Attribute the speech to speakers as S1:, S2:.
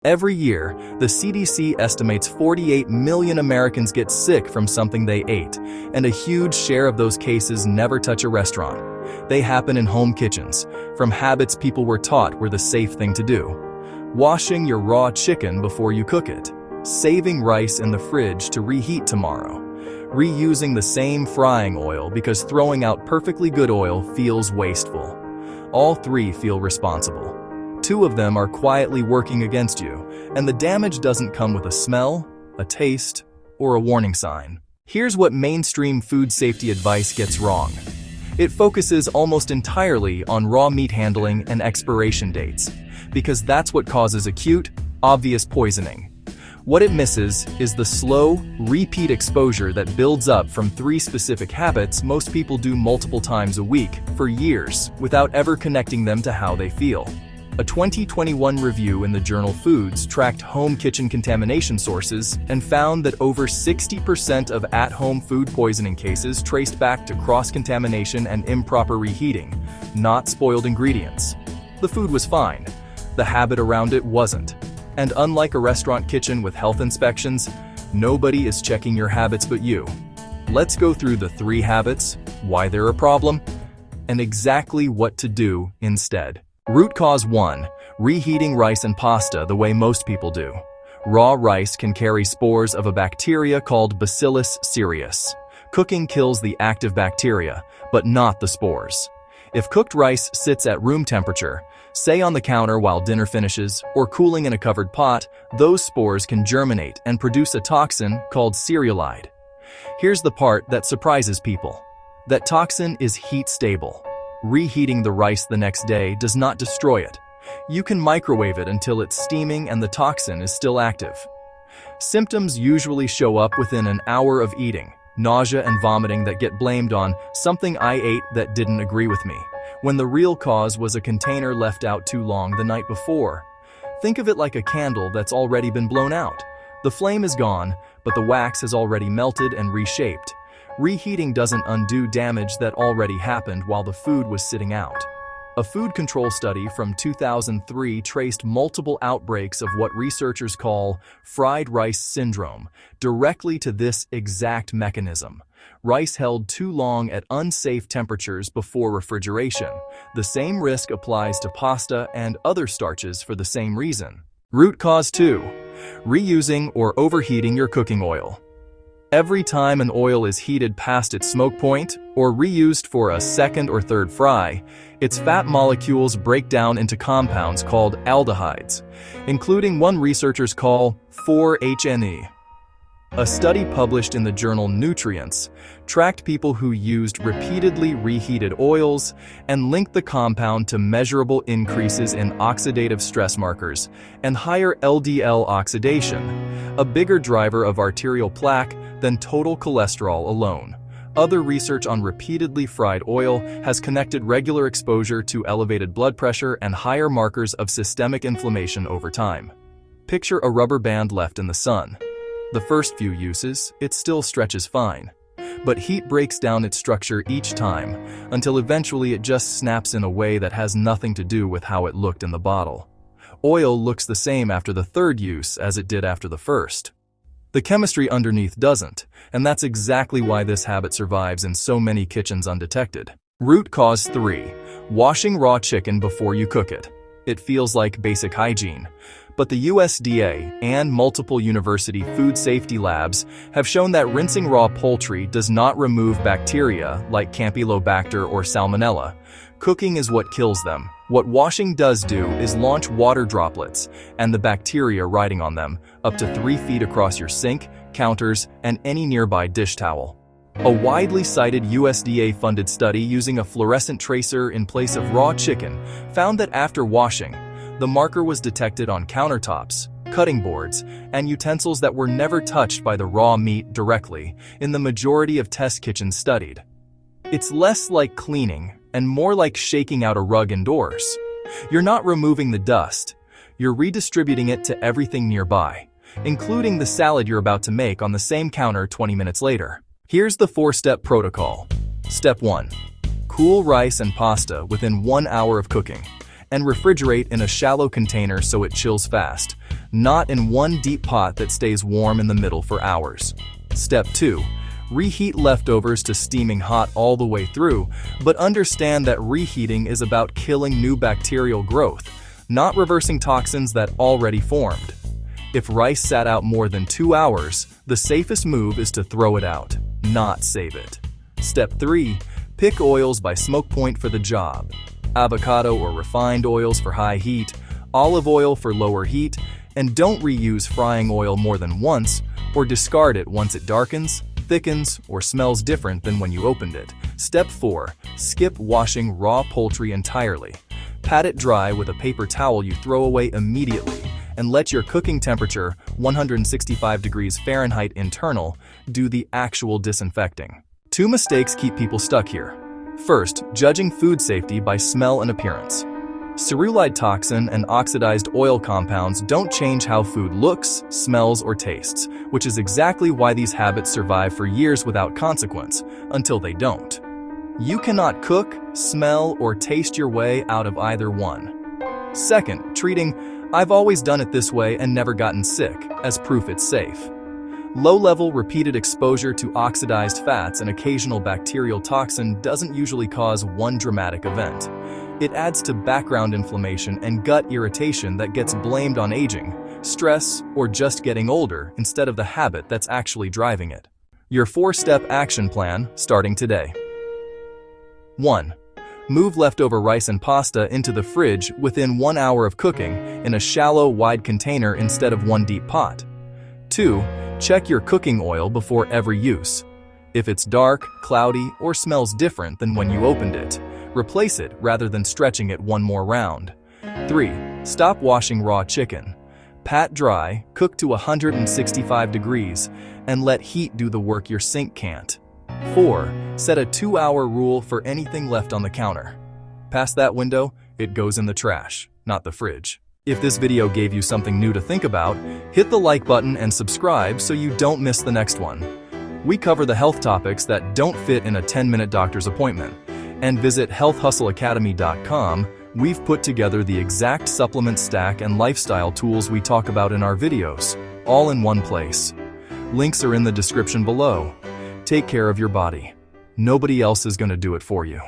S1: Every year, the CDC estimates 48 million Americans get sick from something they ate, and a huge share of those cases never touch a restaurant. They happen in home kitchens, from habits people were taught were the safe thing to do. Washing your raw chicken before you cook it, saving rice in the fridge to reheat tomorrow, reusing the same frying oil because throwing out perfectly good oil feels wasteful. All three feel responsible. Two of them are quietly working against you, and the damage doesn't come with a smell, a taste, or a warning sign. Here's what mainstream food safety advice gets wrong. It focuses almost entirely on raw meat handling and expiration dates, because that's what causes acute, obvious poisoning. What it misses is the slow, repeat exposure that builds up from three specific habits most people do multiple times a week for years without ever connecting them to how they feel. A 2021 review in the journal Foods tracked home kitchen contamination sources and found that over 60% of at-home food poisoning cases traced back to cross-contamination and improper reheating, not spoiled ingredients. The food was fine. The habit around it wasn't. And unlike a restaurant kitchen with health inspections, nobody is checking your habits but you. Let's go through the three habits, why they're a problem, and exactly what to do instead. Root cause 1. Reheating rice and pasta the way most people do. Raw rice can carry spores of a bacteria called Bacillus cereus. Cooking kills the active bacteria, but not the spores. If cooked rice sits at room temperature, say on the counter while dinner finishes, or cooling in a covered pot, those spores can germinate and produce a toxin called cereulide. Here's the part that surprises people. That toxin is heat stable. Reheating the rice the next day does not destroy it. You can microwave it until it's steaming and the toxin is still active. Symptoms usually show up within an hour of eating. Nausea and vomiting that get blamed on something I ate that didn't agree with me, when the real cause was a container left out too long the night before. Think of it like a candle that's already been blown out. The flame is gone, but the wax has already melted and reshaped. Reheating doesn't undo damage that already happened while the food was sitting out. A food control study from 2003 traced multiple outbreaks of what researchers call fried rice syndrome directly to this exact mechanism. Rice held too long at unsafe temperatures before refrigeration. The same risk applies to pasta and other starches for the same reason. Root cause 2. Reusing or overheating your cooking oil. Every time an oil is heated past its smoke point or reused for a second or third fry, its fat molecules break down into compounds called aldehydes, including one researchers call 4-HNE. A study published in the journal Nutrients tracked people who used repeatedly reheated oils and linked the compound to measurable increases in oxidative stress markers and higher LDL oxidation, a bigger driver of arterial plaque than total cholesterol alone. Other research on repeatedly fried oil has connected regular exposure to elevated blood pressure and higher markers of systemic inflammation over time. Picture a rubber band left in the sun. The first few uses, it still stretches fine. But heat breaks down its structure each time, until eventually it just snaps in a way that has nothing to do with how it looked in the bottle. Oil looks the same after the third use as it did after the first. The chemistry underneath doesn't, and that's exactly why this habit survives in so many kitchens undetected. Root cause 3. Washing raw chicken before you cook it. It feels like basic hygiene. But the USDA and multiple university food safety labs have shown that rinsing raw poultry does not remove bacteria like Campylobacter or Salmonella. Cooking is what kills them. What washing does do is launch water droplets and the bacteria riding on them up to 3 feet across your sink, counters, and any nearby dish towel. A widely cited USDA-funded study using a fluorescent tracer in place of raw chicken found that after washing, the marker was detected on countertops, cutting boards, and utensils that were never touched by the raw meat directly in the majority of test kitchens studied. It's less like cleaning and more like shaking out a rug indoors. You're not removing the dust, you're redistributing it to everything nearby, including the salad you're about to make on the same counter 20 minutes later. Here's the 4-step protocol. Step 1. Cool rice and pasta within 1 hour of cooking. and refrigerate in a shallow container so it chills fast, not in one deep pot that stays warm in the middle for hours. Step 2. Reheat leftovers to steaming hot all the way through, but understand that reheating is about killing new bacterial growth, not reversing toxins that already formed. If rice sat out more than 2 hours, the safest move is to throw it out, not save it. Step 3. Pick oils by smoke point for the job. Avocado or refined oils for high heat, olive oil for lower heat, and don't reuse frying oil more than once or discard it once it darkens, thickens, or smells different than when you opened it. Step 4. Skip washing raw poultry entirely. Pat it dry with a paper towel you throw away immediately, and let your cooking temperature, 165 degrees Fahrenheit internal, do the actual disinfecting. 2 mistakes keep people stuck here. First, judging food safety by smell and appearance. Cerulide toxin and oxidized oil compounds don't change how food looks, smells, or tastes, which is exactly why these habits survive for years without consequence, until they don't. You cannot cook, smell, or taste your way out of either one. Second, treating "I've always done it this way and never gotten sick" as proof it's safe. Low-level repeated exposure to oxidized fats and occasional bacterial toxin doesn't usually cause one dramatic event. It adds to background inflammation and gut irritation that gets blamed on aging, stress, or just getting older instead of the habit that's actually driving it. Your 4-step action plan, starting today. 1. Move leftover rice and pasta into the fridge within 1 hour of cooking in a shallow, wide container instead of one deep pot. 2. Check your cooking oil before every use. If it's dark, cloudy, or smells different than when you opened it, replace it rather than stretching it one more round. 3. Stop washing raw chicken. Pat dry, cook to 165 degrees, and let heat do the work your sink can't. 4. Set a 2-hour rule for anything left on the counter. Past that window, it goes in the trash, not the fridge. If this video gave you something new to think about, hit the like button and subscribe so you don't miss the next one. We cover the health topics that don't fit in a 10-minute doctor's appointment. And visit healthhustleacademy.com. We've put together the exact supplement stack and lifestyle tools we talk about in our videos, all in one place. Links are in the description below. Take care of your body. Nobody else is going to do it for you.